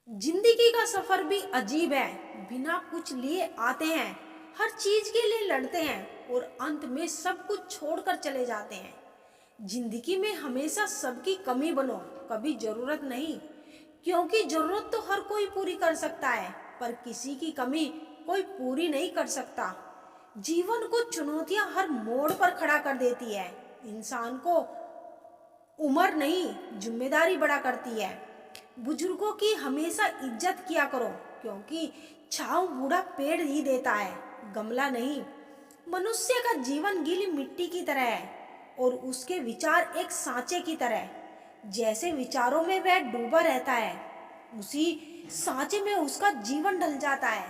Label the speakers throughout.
Speaker 1: जिंदगी का सफर भी अजीब है। बिना कुछ लिए आते हैं, हर चीज के लिए लड़ते हैं और अंत में सब कुछ छोड़कर चले जाते हैं। जिंदगी में हमेशा सबकी कमी बनो, कभी जरूरत नहीं, क्योंकि जरूरत तो हर कोई पूरी कर सकता है, पर किसी की कमी कोई पूरी नहीं कर सकता। जीवन को चुनौतियां हर मोड़ पर खड़ा कर देती है। इंसान को उम्र नहीं, जिम्मेदारी बड़ा करती है। बुजुर्गों की हमेशा इज्जत किया करो, क्योंकि छांव बूढ़ा पेड़ ही देता है, गमला नहीं। मनुष्य का जीवन गीली मिट्टी की तरह है और उसके विचार एक सांचे की तरह। जैसे विचारों में वह डूबा रहता है, उसी सांचे में उसका जीवन ढल जाता है।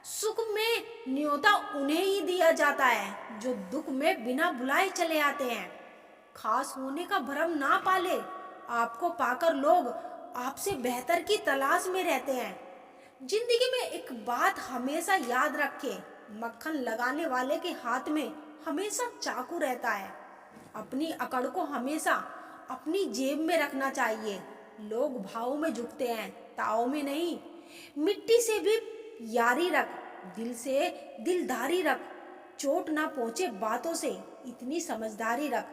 Speaker 1: सुख में न्योता उन्हें ही दिया जाता है जो दुख में बिना बुलाए चले आते हैं। खास होने का भ्रम ना पाले, आपको पाकर लोग आपसे बेहतर की तलाश में रहते हैं। जिंदगी में एक बात हमेशा याद रखे, मक्खन लगाने वाले के हाथ में हमेशा चाकू रहता है। अपनी अकड़ को हमेशा अपनी जेब में रखना चाहिए। लोग भाव में झुकते हैं, ताव में नहीं। मिट्टी से भी यारी रख, दिल से दिलदारी रख। चोट ना पहुंचे बातों से इतनी समझदारी रख।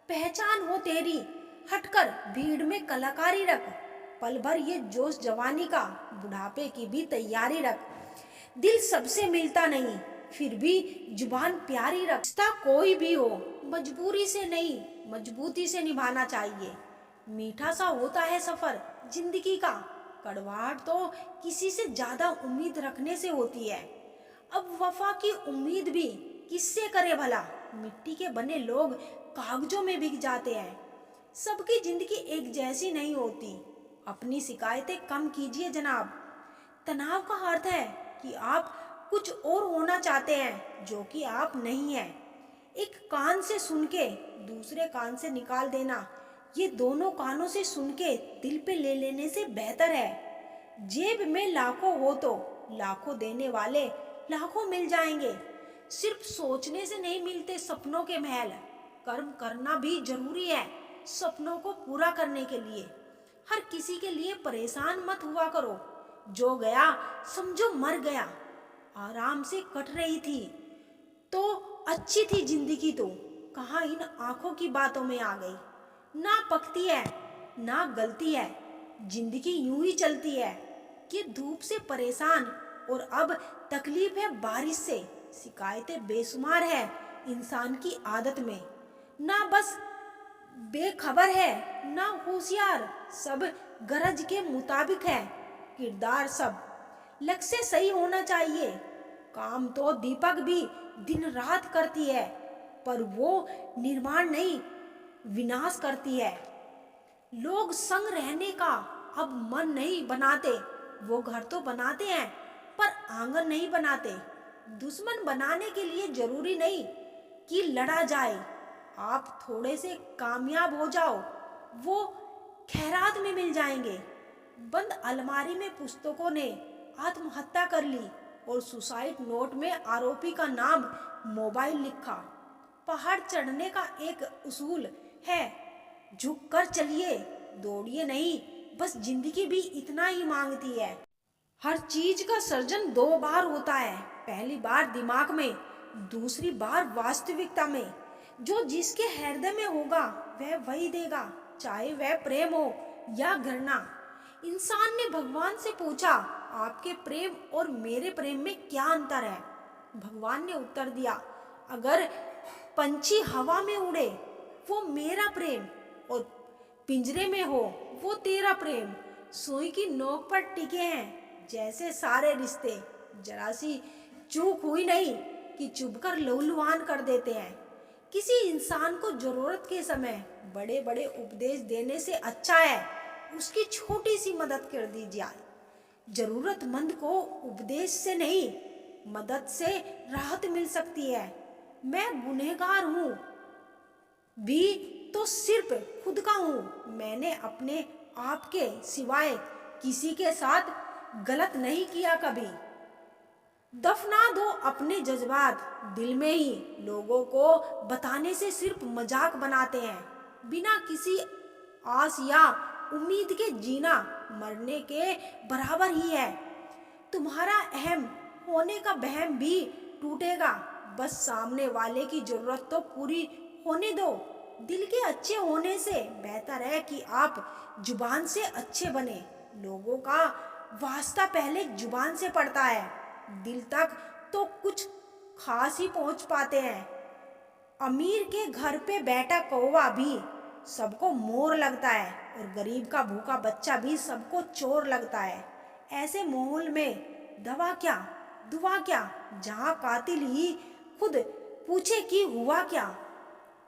Speaker 1: पहचान हो तेरी, हटकर भीड़ में कलाकारी रख। पल भर ये जोश जवानी का, बुढ़ापे की भी तैयारी रख। दिल सबसे मिलता नहीं, फिर भी जुबान प्यारी रख। रिश्ता कोई भी हो, मजबूरी से नहीं, मजबूती से निभाना चाहिए। मीठा सा होता है सफर जिंदगी का, कड़वाहट तो किसी से ज्यादा उम्मीद रखने से होती है। अब वफा की उम्मीद भी किससे करे भला, मिट्टी के बने लोग कागजों में बिक जाते हैं। सबकी जिंदगी एक जैसी नहीं होती। अपनी शिकायतें कम कीजिए जनाब। तनाव का अर्थ है कि आप कुछ और होना चाहते हैं जो कि आप नहीं हैं। एक कान से सुन के दूसरे कान से निकाल देना, ये दोनों कानों से सुन के दिल पे ले लेने से बेहतर है। जेब में लाखों हो तो लाखों देने वाले लाखों मिल जाएंगे। सिर्फ सोचने से नहीं मिलते सपनों के महल, कर्म करना भी जरूरी है सपनों को पूरा करने के लिए। हर किसी के लिए परेशान मत हुआ करो, जो गया समझो मर गया। आराम से कट रही थी तो अच्छी थी जिंदगी, तो कहाँ इन आंखों की बातों में आ गई। ना पकती है ना गलती है, जिंदगी यूं ही चलती है। कि धूप से परेशान और अब तकलीफ है बारिश से। शिकायतें बेशुमार है इंसान की आदत में। ना बस बेखबर है ना होशियार, सब गरज के मुताबिक है। किरदार सब लक्ष्य सही होना चाहिए। काम तो दीपक भी दिन रात करती है, पर वो निर्माण नहीं, विनाश करती है। लोग संग रहने का अब मन नहीं बनाते, वो घर तो बनाते हैं पर आंगन नहीं बनाते। दुश्मन बनाने के लिए जरूरी नहीं कि लड़ा जाए, आप थोड़े से कामयाब हो जाओ, वो खैरात में मिल जाएंगे। बंद अलमारी में पुस्तकों ने आत्महत्या कर ली और सुसाइड नोट में आरोपी का नाम मोबाइल लिखा। पहाड़ चढ़ने का एक उसूल है, झुक कर चलिए, दौड़िए नहीं, बस जिंदगी भी इतना ही मांगती है। हर चीज का सर्जन दो बार होता है, पहली बार दिमाग में, दूसरी बार वास्तविकता में। जो जिसके हृदय में होगा वह वही देगा, चाहे वह प्रेम हो या घृणा। इंसान ने भगवान से पूछा, आपके प्रेम और मेरे प्रेम में क्या अंतर है? भगवान ने उत्तर दिया, अगर पंछी हवा में उड़े वो मेरा प्रेम, और पिंजरे में हो वो तेरा प्रेम। सुई की नोक पर टिके हैं जैसे सारे रिश्ते। जरा सी चूक हुई नहीं कि चुभकर लहूलुहान कर देते हैं। किसी इंसान को जरूरत के समय बड़े बड़े उपदेश देने से अच्छा है उसकी छोटी सी मदद कर दी जाए। जरूरतमंद को उपदेश से नहीं, मदद से राहत मिल सकती है। मैं गुनहगार हूँ भी तो सिर्फ खुद का हूँ। मैंने अपने आप के सिवाय किसी के साथ गलत नहीं किया कभी। दफना दो अपने जज्बात दिल में ही, लोगों को बताने से सिर्फ मजाक बनाते हैं। बिना किसी आस या उम्मीद के जीना मरने के बराबर ही है। तुम्हारा अहम होने का वहम भी टूटेगा। बस सामने वाले की जरूरत तो पूरी होने दो। दिल के अच्छे होने से बेहतर है कि आप जुबान से अच्छे बने। लोगों का वास्ता पहले जुबान से पड़ता है, दिल तक तो कुछ खास ही पहुंच पाते हैं। अमीर के घर पे बैठा कौवा भी सबको मोर लगता है और गरीब का भूखा बच्चा भी सबको चोर लगता है। ऐसे माहौल में दवा क्या, दुआ क्या, जहाँ कातिल ही खुद पूछे कि हुआ क्या।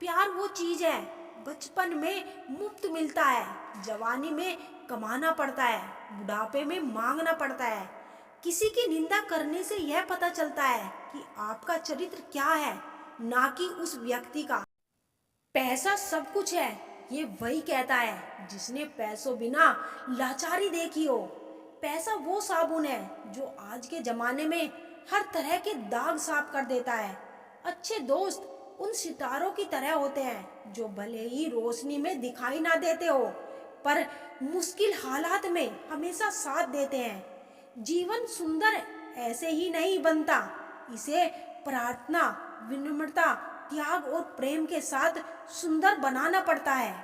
Speaker 1: प्यार वो चीज है बचपन में मुफ्त मिलता है, जवानी में कमाना पड़ता है, बुढ़ापे में मांगना पड़ता है। किसी की निंदा करने से यह पता चलता है कि आपका चरित्र क्या है, ना कि उस व्यक्ति का। पैसा सब कुछ है, ये वही कहता है जिसने पैसों बिना लाचारी देखी हो। पैसा वो साबुन है जो आज के जमाने में हर तरह के दाग साफ कर देता है। अच्छे दोस्त उन सितारों की तरह होते हैं जो भले ही रोशनी में दिखाई ना देते हो, पर मुश्किल हालात में हमेशा साथ देते हैं। जीवन सुंदर ऐसे ही नहीं बनता, इसे प्रार्थना, विनम्रता, त्याग और प्रेम के साथ सुंदर बनाना पड़ता है।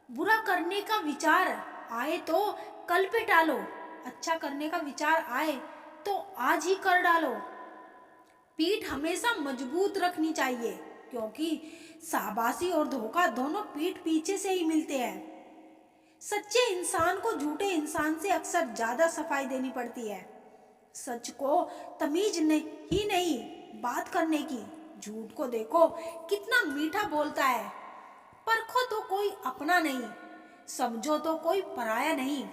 Speaker 1: बुरा करने का विचार आए तो कल पे टालो, अच्छा करने का विचार आए तो आज ही कर डालो। पीठ हमेशा मजबूत रखनी चाहिए, क्योंकि शाबाशी और धोखा दोनों पीठ पीछे से ही मिलते हैं। सच्चे इंसान को झूठे इंसान से अक्सर ज्यादा सफाई देनी पड़ती है। सच को तमीज ही नहीं बात करने की। झूठ को देखो कितना मीठा बोलता है। परखो तो कोई अपना नहीं, समझो तो कोई पराया नहीं।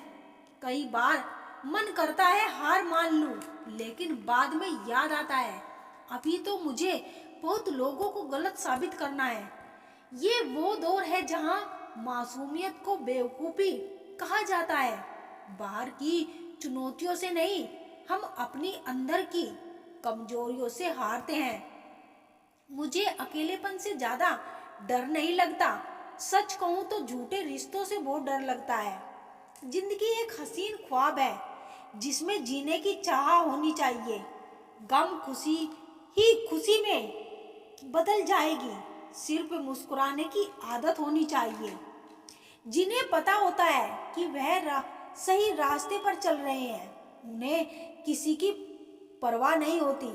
Speaker 1: कई बार मन करता है हार मान लूं, लेकिन बाद में याद आता है अभी तो मुझे बहुत लोगों को गलत साबित करना है। ये वो दौर है जहां मासूमियत को बेवकूफी कहा जाता है। बाहर की चुनौतियों से नहीं, हम अपनी अंदर की कमजोरियों से हारते हैं। मुझे अकेलेपन से ज्यादा डर नहीं लगता। सच कहूं तो झूठे रिश्तों से बहुत डर लगता है। जिंदगी एक हसीन ख्वाब है जिसमें जीने की चाह होनी चाहिए। गम खुशी ही खुशी में बदल जाएगी। सिर पे मुस्कुराने की आदत होनी चाहिए। जिन्हें पता होता है कि वह सही रास्ते पर चल रहे हैं, उन्हें किसी की परवाह नहीं होती।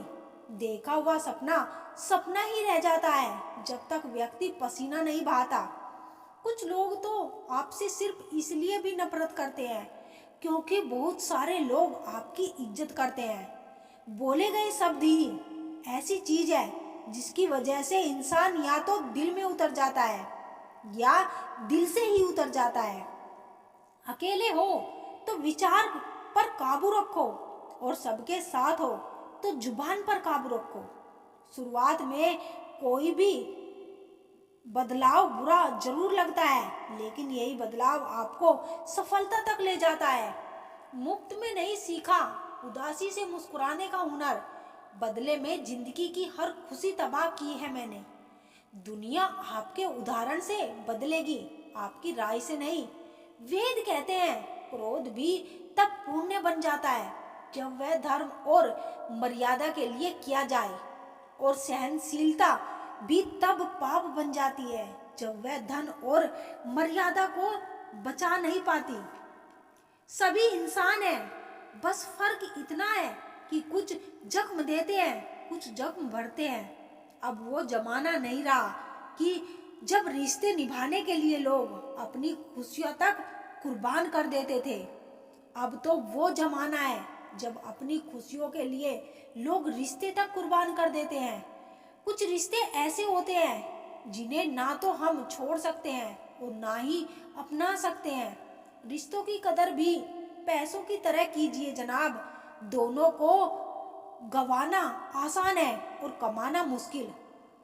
Speaker 1: देखा हुआ सपना सपना ही रह जाता है जब तक व्यक्ति पसीना नहीं बहाता। कुछ लोग तो आपसे सिर्फ इसलिए भी नफरत करते हैं क्योंकि बहुत सारे लोग आपकी इज्जत करते हैं। बोले गए शब्द ही ऐसी चीज है जिसकी वजह से इंसान या तो दिल में उतर जाता है या दिल से ही उतर जाता है। अकेले हो तो विचार पर काबू रखो और सबके साथ हो तो जुबान पर काबू रखो। शुरुआत में कोई भी बदलाव बुरा जरूर लगता है, लेकिन यही बदलाव आपको सफलता तक ले जाता है। मुफ्त में नहीं सीखा उदासी से मुस्कुराने का हुनर, बदले में जिंदगी की हर खुशी तबाह की है मैंने। दुनिया आपके उदाहरण से बदलेगी, आपकी राय से नहीं। वेद कहते हैं क्रोध भी तब पुण्य बन जाता है जब वह धर्म और मर्यादा के लिए किया जाए, और सहनशीलता भी तब पाप बन जाती है जब वह धन और मर्यादा को बचा नहीं पाती। सभी इंसान हैं, बस फर्क इतना है कि कुछ जख्म देते हैं, कुछ जख्म भरते हैं। अब वो जमाना नहीं रहा कि जब रिश्ते निभाने के लिए लोग अपनी खुशियों तक कुर्बान कर देते थे। अब तो वो जमाना है जब अपनी खुशियों के लिए लोग रिश्ते तक कुर्बान कर देते हैं। कुछ रिश्ते ऐसे होते हैं जिन्हें ना तो हम छोड़ सकते हैं और ना ही अपना सकते हैं। रिश्तों की कदर भी पैसों की तरह कीजिए जनाब। दोनों को गंवाना आसान है और कमाना मुश्किल।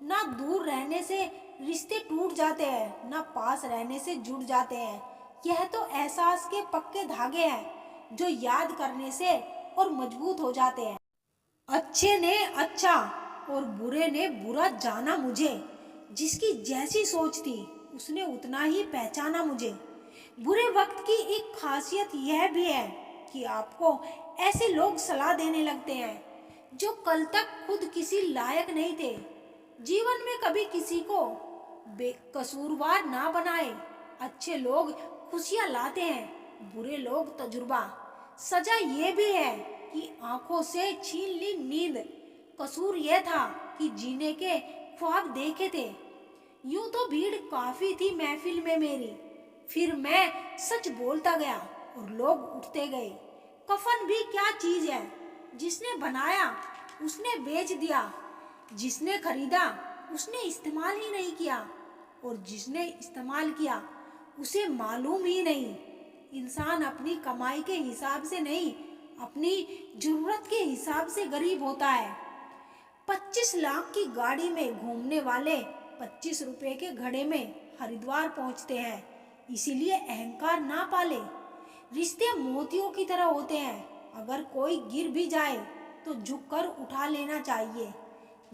Speaker 1: ना दूर रहने से रिश्ते टूट जाते हैं, ना पास रहने से जुड़ जाते हैं। यह तो एहसास के पक्के धागे हैं जो याद करने से और मजबूत हो जाते हैं। अच्छे ने अच्छा और बुरे ने बुरा जाना मुझे। जिसकी जैसी सोच थी उसने उतना ही पहचाना मुझे। बुरे वक्त की एक खासियत यह भी है कि आपको ऐसे लोग सलाह देने लगते हैं जो कल तक खुद किसी लायक नहीं थे। जीवन में कभी किसी को बेकसूरवार ना बनाए। अच्छे लोग खुशियां लाते हैं, बुरे लोग तजुर्बा। सजा ये भी है कि आंखों से छीन ली नींद। कसूर यह था कि जीने के ख्वाब देखे थे। यूं तो भीड़ काफी थी महफिल में मेरी, फिर मैं सच बोलता गया और लोग उठते गए। कफन भी क्या चीज है, जिसने बनाया उसने बेच दिया, जिसने खरीदा उसने इस्तेमाल ही नहीं किया, और जिसने इस्तेमाल किया उसे मालूम ही नहीं। इंसान अपनी कमाई के हिसाब से नहीं, अपनी जरूरत के हिसाब से गरीब होता है। 25 लाख की गाड़ी में घूमने वाले 25 रुपए के घड़े में हरिद्वार पहुंचते हैं। इसीलिए अहंकार ना पाले। रिश्ते मोतियों की तरह होते हैं, अगर कोई गिर भी जाए तो झुककर उठा लेना चाहिए।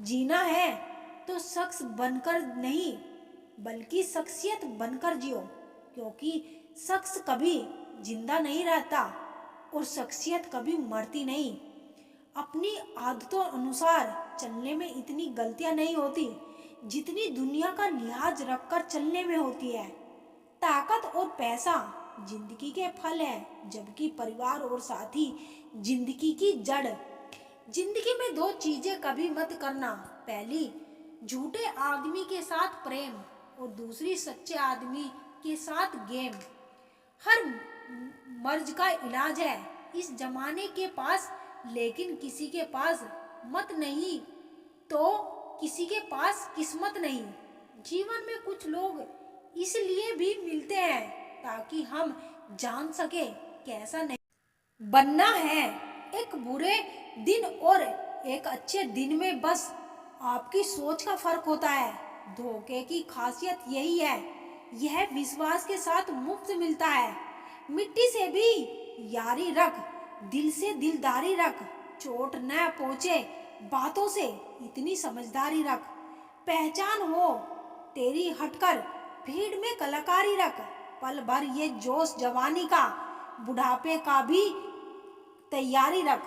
Speaker 1: जीना है तो शख्स बनकर नहीं, बल्कि शख्सियत बनकर जियो, क्योंकि शख्स कभी जिंदा नहीं रहता और शख्सियत कभी मरती नहीं। अपनी आदतों अनुसार चलने में इतनी गलतियां नहीं होती जितनी दुनिया का लिहाज रखकर चलने में होती है। ताकत और पैसा जिंदगी के फल है, जबकि परिवार और साथी जिंदगी की जड़। जिंदगी में दो चीजें कभी मत करना। पहली, झूठे आदमी के साथ प्रेम, और दूसरी, सच्चे आदमी के साथ गेम। हर मर्ज का इलाज है इस जमाने के पास, लेकिन किसी के पास मत नहीं तो किसी के पास किस्मत नहीं। जीवन में कुछ लोग इसलिए भी मिलते हैं ताकि हम जान सके कैसा नहीं बनना है। एक बुरे दिन और एक अच्छे दिन में बस आपकी सोच का फर्क होता है। धोखे की खासियत यही है, यह विश्वास के साथ मुफ्त मिलता है। मिट्टी से भी यारी रख, दिल से दिलदारी रख, चोट न पहुंचे बातों से इतनी समझदारी रख। पहचान हो तेरी हटकर भीड़ में कलाकारी रख। पल भर ये जोश जवानी का, बुढ़ापे का भी तैयारी रख।